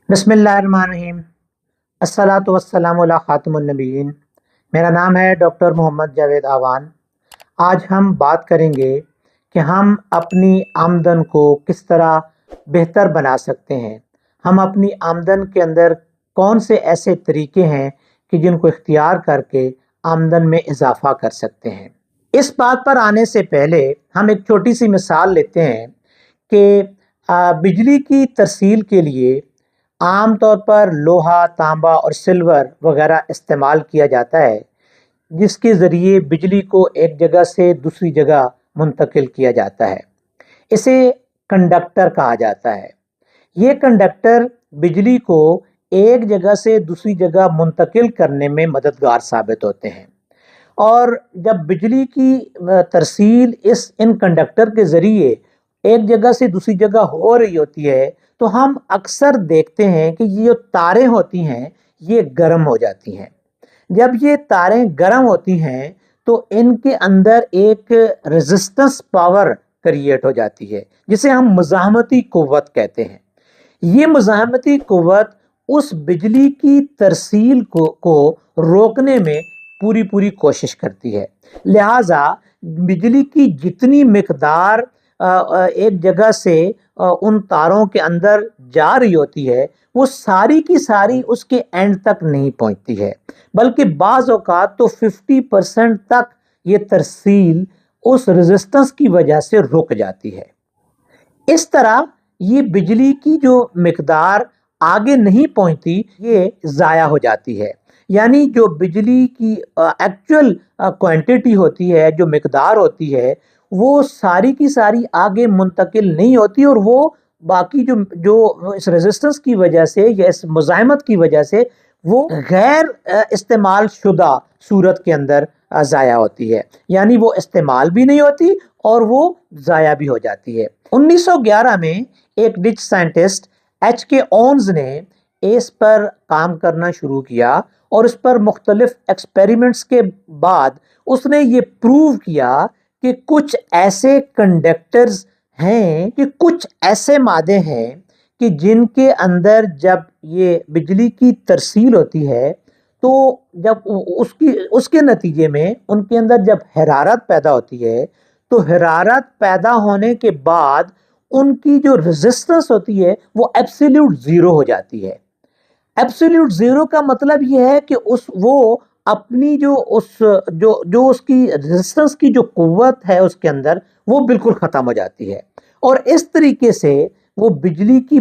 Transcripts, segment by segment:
बिस्मिल्लाहिर्रहमानिर्रहीम। अस्सलातु वस्सलामु अला खातिमुन नबिय्यीन। मेरा नाम है डॉक्टर मोहम्मद जावेद आवान। आज हम बात करेंगे कि हम अपनी आमदन को किस तरह बेहतर बना सकते हैं। हम अपनी आमदन के अंदर कौन से ऐसे तरीके हैं कि जिनको इख्तियार करके आमदन में इजाफा कर सकते हैं। इस बात पर आने से पहले हम एक छोटी सी मिसाल लेते हैं कि बिजली की तरसील के लिए आम तौर पर लोहा, तांबा और सिल्वर वगैरह इस्तेमाल किया जाता है, जिसके ज़रिए बिजली को एक जगह से दूसरी जगह मुंतकिल किया जाता है। इसे कंडक्टर कहा जाता है। ये कंडक्टर बिजली को एक जगह से दूसरी जगह मुंतकिल करने में मददगार साबित होते हैं। और जब बिजली की तरसील इन कंडक्टर के ज़रिए एक जगह से दूसरी जगह हो रही होती है, तो हम अक्सर देखते हैं कि ये जो तारें होती हैं ये गर्म हो जाती हैं। जब ये तारें गर्म होती हैं तो इनके अंदर एक रेजिस्टेंस पावर क्रिएट हो जाती है, जिसे हम मुज़ाहमती क़ुव्वत कहते हैं। ये मुज़ाहमती क़ुव्वत उस बिजली की तरसील को रोकने में पूरी पूरी कोशिश करती है। लिहाजा बिजली की जितनी मिकदार एक जगह से उन तारों के अंदर जा रही होती है, वो सारी की सारी उसके एंड तक नहीं पहुंचती है, बल्कि बाज़ औक़ात तो 50% तक ये तरसील उस रेजिस्टेंस की वजह से रुक जाती है। इस तरह ये बिजली की जो मिकदार आगे नहीं पहुंचती, ये ज़ाया हो जाती है। यानी जो बिजली की एक्चुअल क्वांटिटी होती है, जो मिकदार होती है, वो सारी की सारी आगे मुंतकिल नहीं होती, और वो बाकी जो जो इस रेजिस्टेंस की वजह से या इस मुज़ाहमत की वजह से वो गैर इस्तेमाल शुदा सूरत के अंदर ज़ाया होती है। यानी वो इस्तेमाल भी नहीं होती और वो ज़ाया भी हो जाती है। 1911 में एक डिच साइंटिस्ट H.K. ओन्स ने इस पर काम करना शुरू किया, और इस पर मुख्तलिफ एक्सपेरिमेंट्स के बाद उसने ये प्रूव किया कि कुछ ऐसे कंडक्टर्स हैं, कि कुछ ऐसे मादे हैं कि जिनके अंदर जब ये बिजली की तरसील होती है, तो जब उसके नतीजे में उनके अंदर जब हरारत पैदा होती है, तो हरारत पैदा होने के बाद उनकी जो रेजिस्टेंस होती है वो एब्सोल्यूट ज़ीरो हो जाती है। एब्सोल्यूट ज़ीरो का मतलब यह है कि वो अपनी जो उसकी रेजिस्टेंस की जो कुव्वत है उसके अंदर, वो बिल्कुल ख़त्म हो जाती है, और इस तरीके से वो बिजली की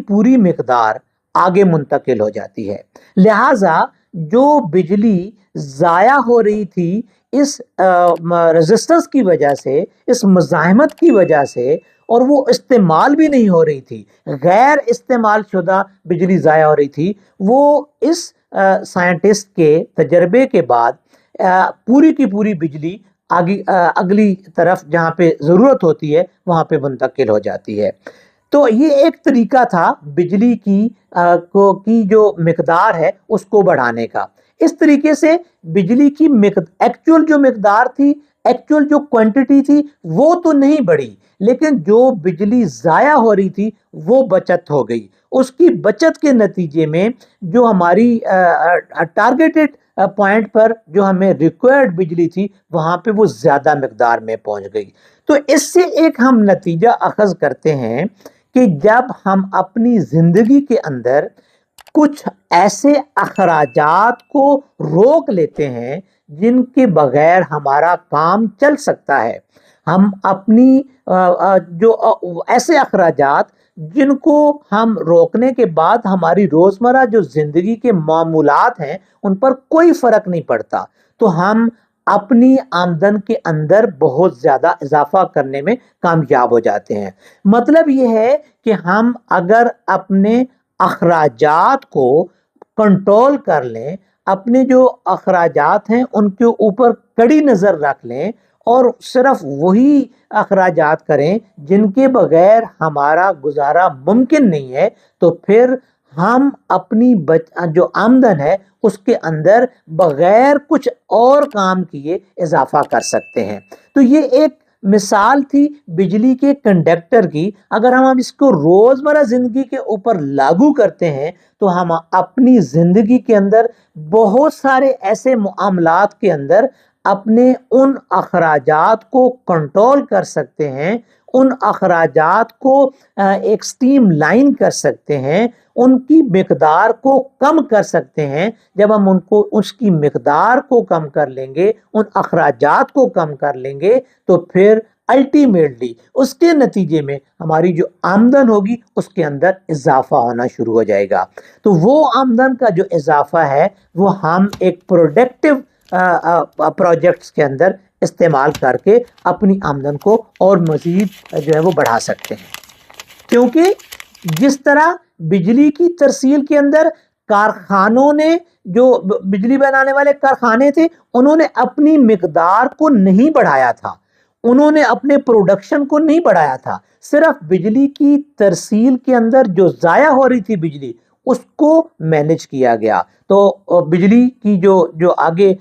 पूरी मिकदार आगे मुंतकिल हो जाती है। लिहाजा जो बिजली ज़ाया हो रही थी इस रेजिस्टेंस की वजह से, इस मुज़ाहमत की वजह से, और वो इस्तेमाल भी नहीं हो रही थी, गैर इस्तेमाल शुदा बिजली ज़ाया हो रही थी, वो इस साइंटिस्ट के तजर्बे के बाद पूरी की पूरी बिजली अगली तरफ जहाँ पे ज़रूरत होती है वहाँ पे मुंतकिल हो जाती है। तो ये एक तरीका था बिजली की जो मिकदार है उसको बढ़ाने का। इस तरीके से बिजली की एक्चुअल जो मिकदार थी, एक्चुअल जो क्वांटिटी थी, वो तो नहीं बढ़ी, लेकिन जो बिजली ज़ाया हो रही थी वो बचत हो गई। उसकी बचत के नतीजे में जो हमारी टारगेटेड पॉइंट पर जो हमें रिक्वायर्ड बिजली थी, वहाँ पे वो ज़्यादा मिकदार में पहुँच गई। तो इससे एक हम नतीजा अखज़ करते हैं कि जब हम अपनी ज़िंदगी के अंदर कुछ ऐसे अखराजात को रोक लेते हैं जिनके बगैर हमारा काम चल सकता है, हम अपनी जो ऐसे अखराजात जिनको हम रोकने के बाद हमारी रोज़मर्रा जो ज़िंदगी के मामूलात हैं उन पर कोई फ़र्क नहीं पड़ता, तो हम अपनी आमदन के अंदर बहुत ज़्यादा इजाफा करने में कामयाब हो जाते हैं। मतलब ये है कि हम अगर अपने अखराजात को कंट्रोल कर लें, अपने जो अखराजात हैं उनके ऊपर कड़ी नज़र रख लें, और सिर्फ वही अखराजात करें जिनके बगैर हमारा गुजारा मुमकिन नहीं है, तो फिर हम अपनी जो आमदन है उसके अंदर बगैर कुछ और काम किए इजाफा कर सकते हैं। तो ये एक مثال تھی بجلی کے کنڈکٹر کی، اگر ہم اس کو روزمرہ زندگی کے اوپر لاگو کرتے ہیں تو ہم اپنی زندگی کے اندر بہت سارے ایسے معاملات کے اندر اپنے ان اخراجات کو کنٹرول کر سکتے ہیں، ان اخراجات کو ایک سٹریم لائن کر سکتے ہیں، ان کی مقدار کو کم کر سکتے ہیں۔ جب ہم اس کی مقدار کو کم کر لیں گے، ان اخراجات کو کم کر لیں گے، تو پھر الٹیمیٹلی اس کے نتیجے میں ہماری جو آمدن ہوگی اس کے اندر اضافہ ہونا شروع ہو جائے گا۔ تو وہ آمدن کا جو اضافہ ہے وہ ہم ایک پروڈکٹیو پروجیکٹس کے اندر استعمال کر کے اپنی آمدن کو اور مزید جو ہے وہ بڑھا سکتے ہیں۔ کیونکہ جس طرح بجلی کی ترسیل کے اندر کارخانوں نے، جو بجلی بنانے والے کارخانے تھے، انہوں نے اپنی مقدار کو نہیں بڑھایا تھا، انہوں نے اپنے پروڈکشن کو نہیں بڑھایا تھا، صرف بجلی کی ترسیل کے اندر جو ضائع ہو رہی تھی بجلی اس کو مینج کیا گیا، تو بجلی کی جو آگے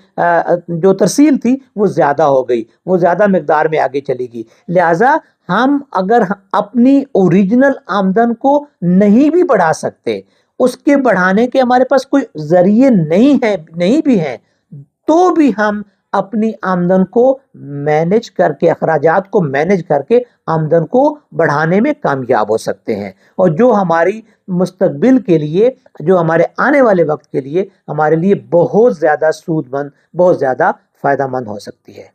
جو ترسیل تھی وہ زیادہ ہو گئی، وہ زیادہ مقدار میں آگے چلی گئی۔ لہٰذا ہم اگر اپنی اوریجنل آمدن کو نہیں بھی بڑھا سکتے، اس کے بڑھانے کے ہمارے پاس کوئی ذریعے نہیں بھی ہیں، تو بھی ہم اپنی آمدن کو مینج کر کے، اخراجات کو مینج کر کے آمدن کو بڑھانے میں کامیاب ہو سکتے ہیں، اور جو ہماری مستقبل کے لیے، جو ہمارے آنے والے وقت کے لیے ہمارے لیے بہت زیادہ سود مند، بہت زیادہ فائدہ مند ہو سکتی ہے۔